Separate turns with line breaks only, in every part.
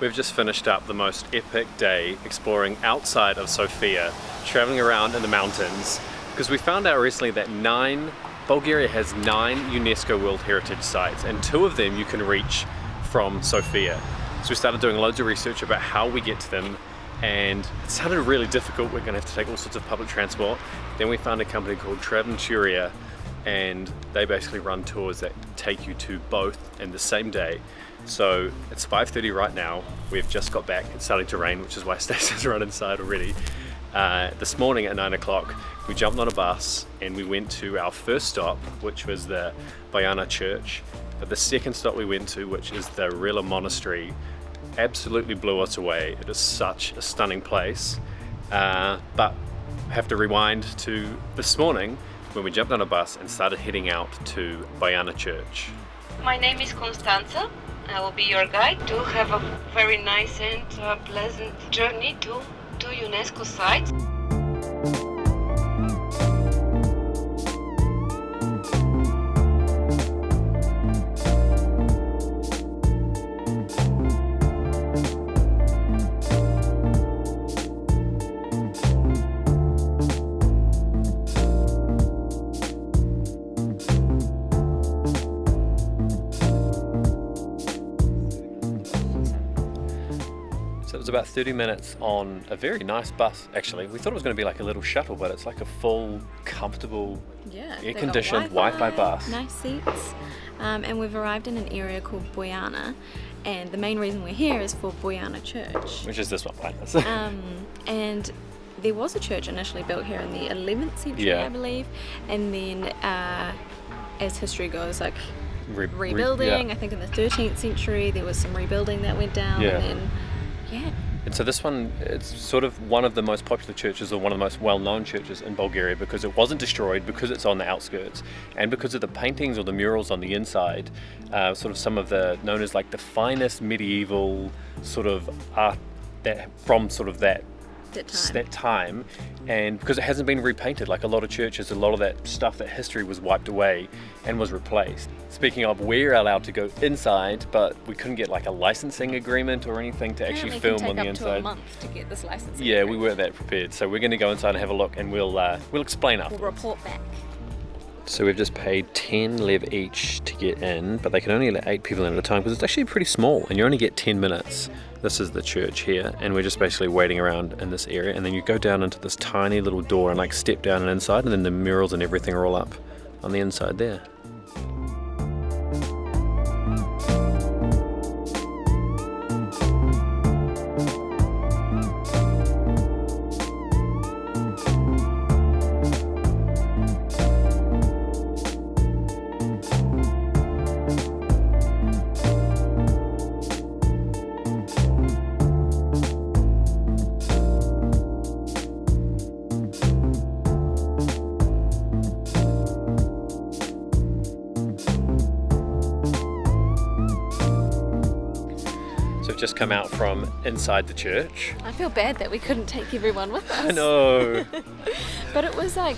We've just finished up the most epic day exploring outside of Sofia, traveling around in the mountains, because we found out recently that Bulgaria has 9 UNESCO World Heritage Sites, and 2 of them you can reach from Sofia. So we started doing loads of research about how we get to them, and it sounded really difficult. We're going to have to take all sorts of public transport. Then we found a company called Traventuria, and they basically run tours that take you to both in the same day. So it's 5:30 right now. We've just got back. It's starting to rain, which is why Stacey's run inside already. This morning at 9 o'clock, we jumped on a bus and we went to our first stop, which was the Boyana Church. But the second stop we went to, which is the Rila Monastery, absolutely blew us away. It is such a stunning place. But I have to rewind to this morning when we jumped on a bus and started heading out to Boyana Church.
My name is Constanza. I will be your guide to have a very nice and pleasant journey to UNESCO sites.
So it was about 30 minutes on a very nice bus, actually. We thought it was going to be like a little shuttle, but it's like a full, comfortable, air-conditioned Wi-Fi bus.
Nice seats. And we've arrived in an area called Boyana, and the main reason we're here is for Boyana Church.
Which is this one, right?
And there was a church initially built here in the 11th century, I believe, and then as history goes, like rebuilding. I think in the 13th century there was some rebuilding that went down, and then
And so this one, it's sort of one of the most popular churches, or one of the most well-known churches in Bulgaria, because it wasn't destroyed, because it's on the outskirts, and because of the paintings or the murals on the inside, sort of some of the, known as like the finest medieval sort of art that from sort of that time, and because it hasn't been repainted like a lot of churches, a lot of that stuff, that history was wiped away and was replaced. Speaking of, we're allowed to go inside, but we couldn't get like a licensing agreement or anything to actually film on the inside.
It can take up to a month to get this licensing
agreement.
we
weren't that prepared, so we're going to go inside and have a look, and we'll explain afterwards.
We'll report back.
So we've just paid 10 lev each to get in, but they can only let 8 people in at a time because it's actually pretty small and you only get 10 minutes. This is the church here, and we're just basically waiting around in this area, and then you go down into this tiny little door and like step down and inside, and then the murals and everything are all up on the inside there. Just come out from inside the church.
I feel bad that we couldn't take everyone with us.
I know.
But it was like,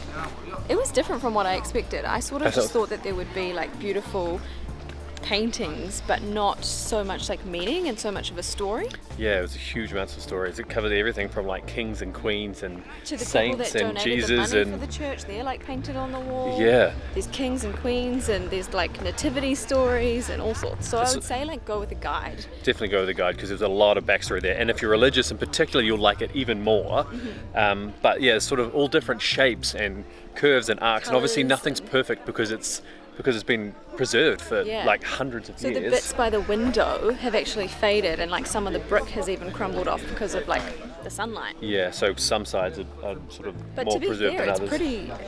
it was different from what I expected. I sort of just thought that there would be like beautiful paintings, but not so much like meaning and so much of a story.
Yeah, it was a huge amount of stories. It covered everything from like kings and queens and
to the
saints
people that
and
donated
Jesus
the money
and
for the church. They're like painted on the wall.
Yeah.
There's kings and queens, and there's like nativity stories and all sorts. So I would say like go with a guide.
Definitely go with a guide, because there's a lot of backstory there, and if you're religious in particular, you'll like it even more. But yeah, it's sort of all different shapes and curves and arcs, and obviously nothing's perfect because it's been preserved for like hundreds of years.
So the bits by the window have actually faded, and like some of the brick has even crumbled off because of like the sunlight.
Yeah, so some sides are sort of
but
more
to be
preserved
fair,
than others.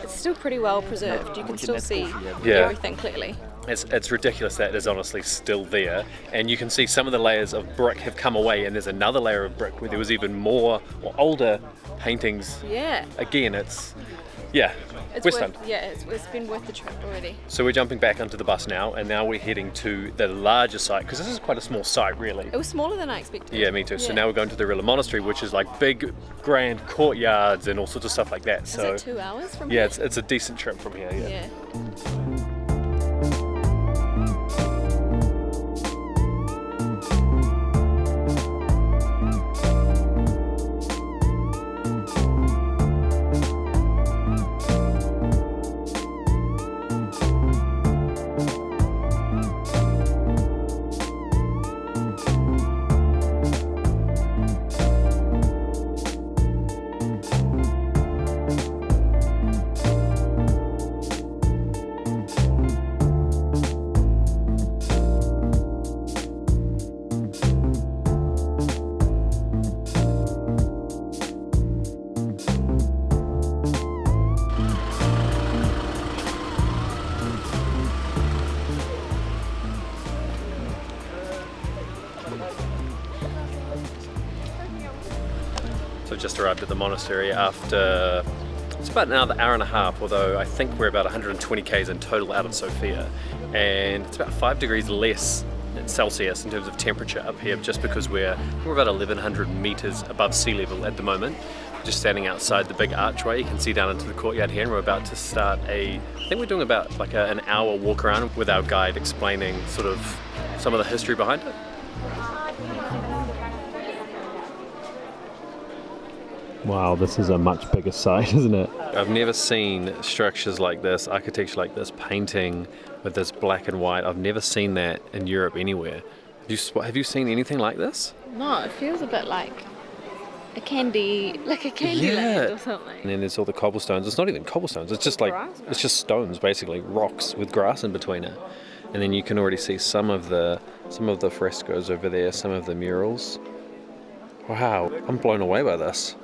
It's still pretty well preserved. You can still see everything clearly.
It's ridiculous that it is honestly still there, and you can see some of the layers of brick have come away, and there's another layer of brick where there was even more or older paintings.
Yeah.
Again,
it's been worth the trip already.
So we're jumping back onto the bus now, and now we're heading to the larger site, because this is quite a small site really.
It was smaller than I expected.
Yeah, me too. So now we're going to the Rila Monastery, which is like big, grand courtyards and all sorts of stuff like that.
Is it 2 hours from here?
Yeah, it's a decent trip from here. Yeah. So just arrived at the monastery after, it's about another hour and a half, although I think we're about 120 k's in total out of Sofia, and it's about 5 degrees less Celsius in terms of temperature up here, just because we're about 1,100 meters above sea level at the moment. Just standing outside the big archway, you can see down into the courtyard here, and we're about to start I think we're doing about like an hour walk around with our guide explaining sort of some of the history behind it. Wow, this is a much bigger site, isn't it? I've never seen structures like this, architecture like this, painting with this black and white. I've never seen that in Europe anywhere. Have you seen anything like this?
No, it feels a bit like a candy land or something.
And then there's all the cobblestones. It's not even cobblestones. It's just like
Grass.
it's just stones, basically, rocks with grass in between it. And then you can already see some of the frescoes over there, some of the murals. Wow, I'm blown away by this.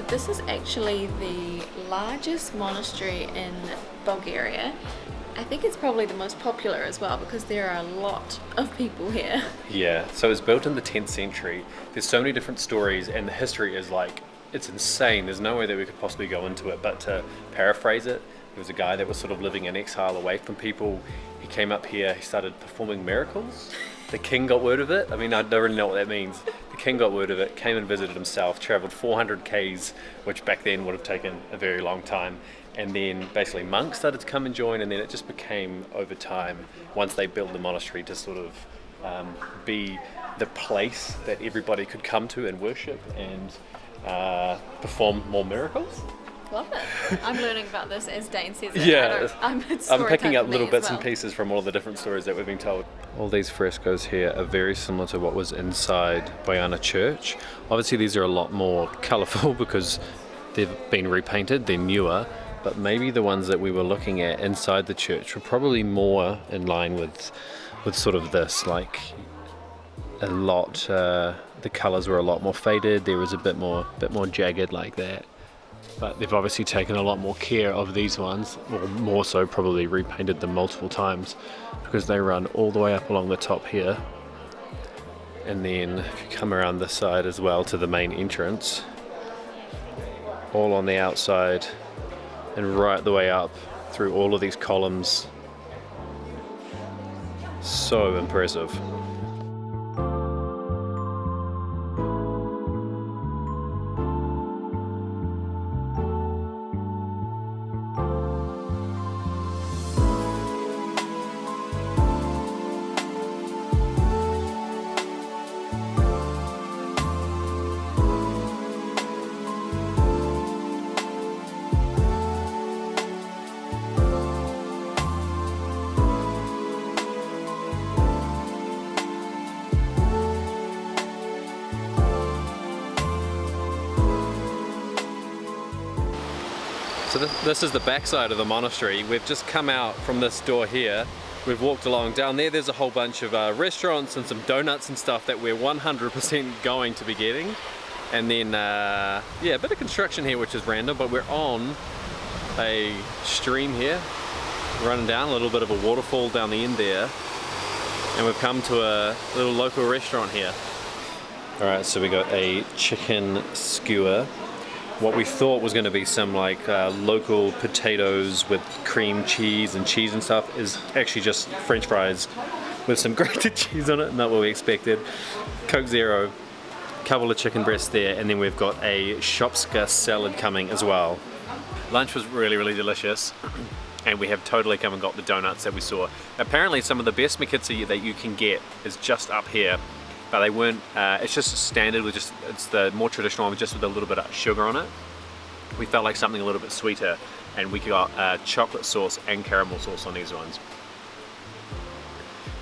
This is actually the largest monastery in Bulgaria. I think it's probably the most popular as well because there are a lot of people here.
Yeah, so it was built in the 10th century. There's so many different stories, and the history is like, it's insane. There's no way that we could possibly go into it, but to paraphrase it, there was a guy that was sort of living in exile away from people. He came up here, he started performing miracles. The king got word of it. I mean, I don't really know what that means. The king got word of it, came and visited himself, traveled 400 k's, which back then would have taken a very long time. And then basically monks started to come and join, and then it just became, over time, once they built the monastery, to sort of be the place that everybody could come to and worship and perform more miracles.
Love it. I'm learning about this as Dane says it.
Yeah,
I'm
picking up little bits and pieces from all the different stories that we've been told. All these frescoes here are very similar to what was inside Boyana Church. Obviously these are a lot more colourful because they've been repainted, they're newer, but maybe the ones that we were looking at inside the church were probably more in line with sort of this, like a lot, the colours were a lot more faded, there was a bit more jagged like that. But they've obviously taken a lot more care of these ones, or more so probably repainted them multiple times, because they run all the way up along the top here. And then if you come around this side as well to the main entrance, all on the outside and right the way up through all of these columns. So impressive. So this is the backside of the monastery. We've just come out from this door here. We've walked along. Down there's a whole bunch of restaurants and some donuts and stuff that we're 100% going to be getting. And then, yeah, a bit of construction here, which is random, but we're on a stream here, running down, a little bit of a waterfall down the end there. And we've come to a little local restaurant here. All right, so we got a chicken skewer. What we thought was going to be some like local potatoes with cream cheese and stuff is actually just French fries with some grated cheese on it. Not what we expected. Coke Zero, couple of chicken breasts there, and then we've got a Shopska salad coming as well. Lunch was really, really delicious, and we have totally come and got the donuts that we saw. Apparently some of the best mikitsa that you can get is just up here. But they weren't, it's just standard with it's the more traditional one just with a little bit of sugar on it. we felt like something a little bit sweeter, and we got chocolate sauce and caramel sauce on these ones.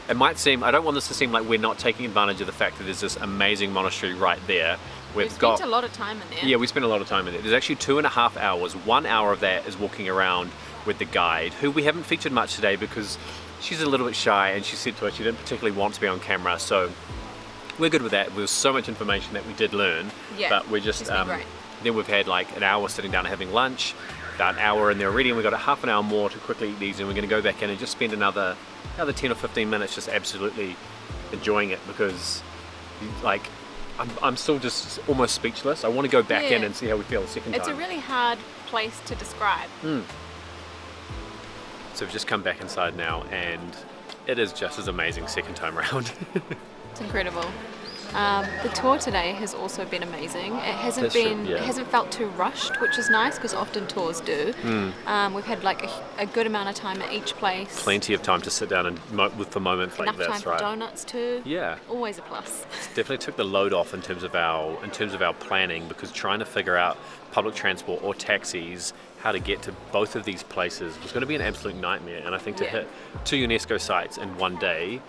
It might seem, I don't want this to seem like we're not taking advantage of the fact that there's this amazing monastery right there.
We've spent a lot of time in there.
Yeah, we spent a lot of time in there. There's actually 2.5 hours. 1 hour of that is walking around with the guide, who we haven't featured much today because she's a little bit shy, and she said to us she didn't particularly want to be on camera, so we're good with that. There was so much information that we did learn, but we're just, then we've had like an hour sitting down and having lunch, about an hour in there already, and we've got a half an hour more to quickly eat these, and we're going to go back in and just spend another 10 or 15 minutes just absolutely enjoying it, because like I'm still just almost speechless. I want to go back in and see how we feel the second time.
It's a really hard place to describe.
So we've just come back inside now, and it is just as amazing second time around.
It's incredible. The tour today has also been amazing. It hasn't felt too rushed, which is nice because often tours do. We've had like a good amount of time at each place.
Plenty of time to sit down and for moments like this,
enough time for donuts too.
Yeah,
always a plus.
Definitely took the load off in terms of our planning, because trying to figure out public transport or taxis, how to get to both of these places was going to be an absolute nightmare. And I think to hit 2 UNESCO sites in one day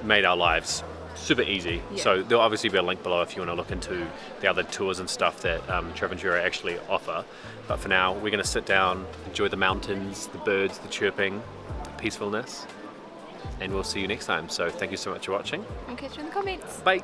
made our lives super easy. So there'll obviously be a link below if you want to look into the other tours and stuff that Traventuria actually offer. But for now, we're going to sit down, enjoy the mountains, the birds, the chirping, the peacefulness, and we'll see you next time. So thank you so much for watching.
I'll catch you in the comments.
Bye.